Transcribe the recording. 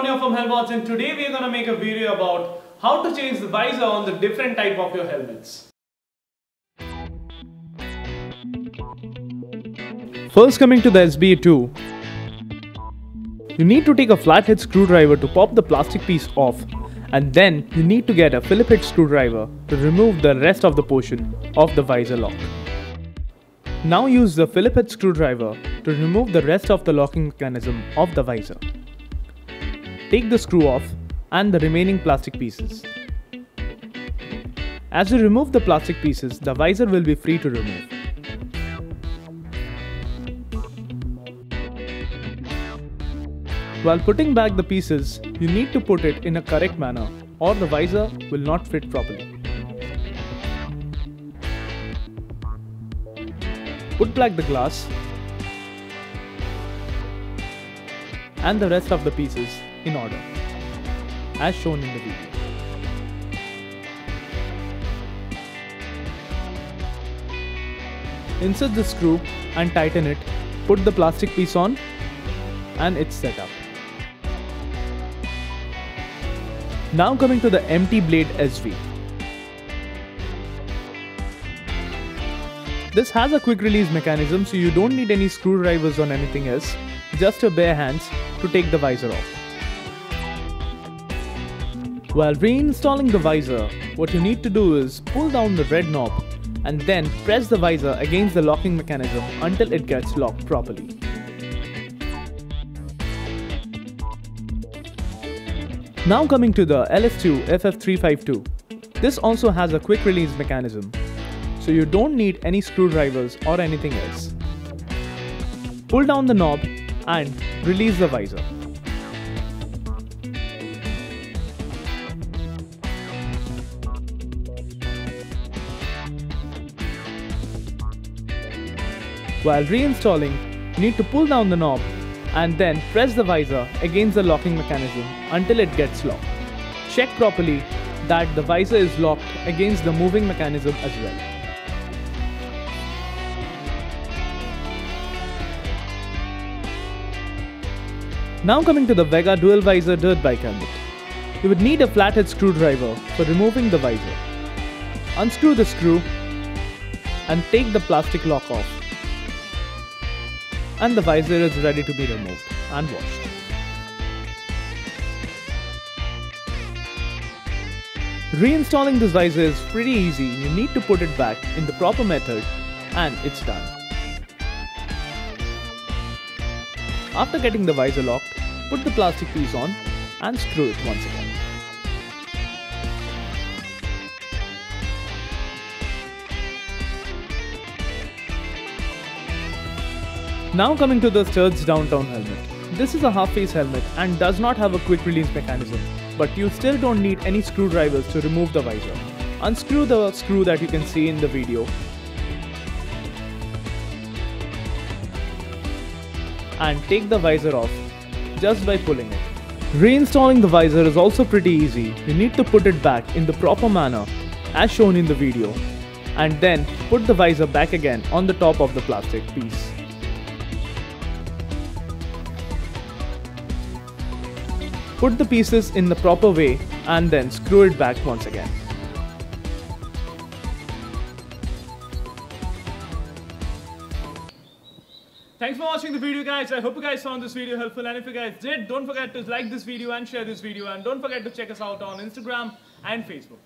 Ron here from Hellmods, and today we are going to make a video about how to change the visor on the different type of your helmets. First, coming to the SBA2, you need to take a flathead screwdriver to pop the plastic piece off, and then you need to get a Phillips head screwdriver to remove the rest of the portion of the visor lock. Now use the Phillips head screwdriver to remove the rest of the locking mechanism of the visor. Take the screw off and the remaining plastic pieces. As you remove the plastic pieces, the visor will be free to remove. While putting back the pieces, you need to put it in a correct manner or the visor will not fit properly. Put back the glass and the rest of the pieces in order, as shown in the video. Insert the screw and tighten it, put the plastic piece on, and it's set up. Now coming to the empty blade SV. This has a quick release mechanism, so you don't need any screwdrivers or anything else, just your bare hands to take the visor off. While reinstalling the visor, what you need to do is pull down the red knob and then press the visor against the locking mechanism until it gets locked properly. Now coming to the LS2 FF352. This also has a quick release mechanism, so you don't need any screwdrivers or anything else. Pull down the knob and release the visor. While reinstalling, you need to pull down the knob and then press the visor against the locking mechanism until it gets locked. Check properly that the visor is locked against the moving mechanism as well. Now coming to the Vega dual visor dirt bike helmet. You would need a flathead screwdriver for removing the visor. Unscrew the screw and take the plastic lock off, and the visor is ready to be removed and washed. Reinstalling this visor is pretty easy. You need to put it back in the proper method and it's done. After getting the visor locked, put the plastic piece on and screw it once again. Now coming to the Sturz Downtown helmet. This is a half-face helmet and does not have a quick release mechanism, but you still don't need any screwdrivers to remove the visor. Unscrew the screw that you can see in the video and take the visor off just by pulling it. Reinstalling the visor is also pretty easy. You need to put it back in the proper manner as shown in the video and then put the visor back again on the top of the plastic piece. Put the pieces in the proper way and then screw it back once again. Thanks for watching the video, guys. I hope you guys found this video helpful, and if you guys did, don't forget to like this video and share this video, and don't forget to check us out on Instagram and Facebook.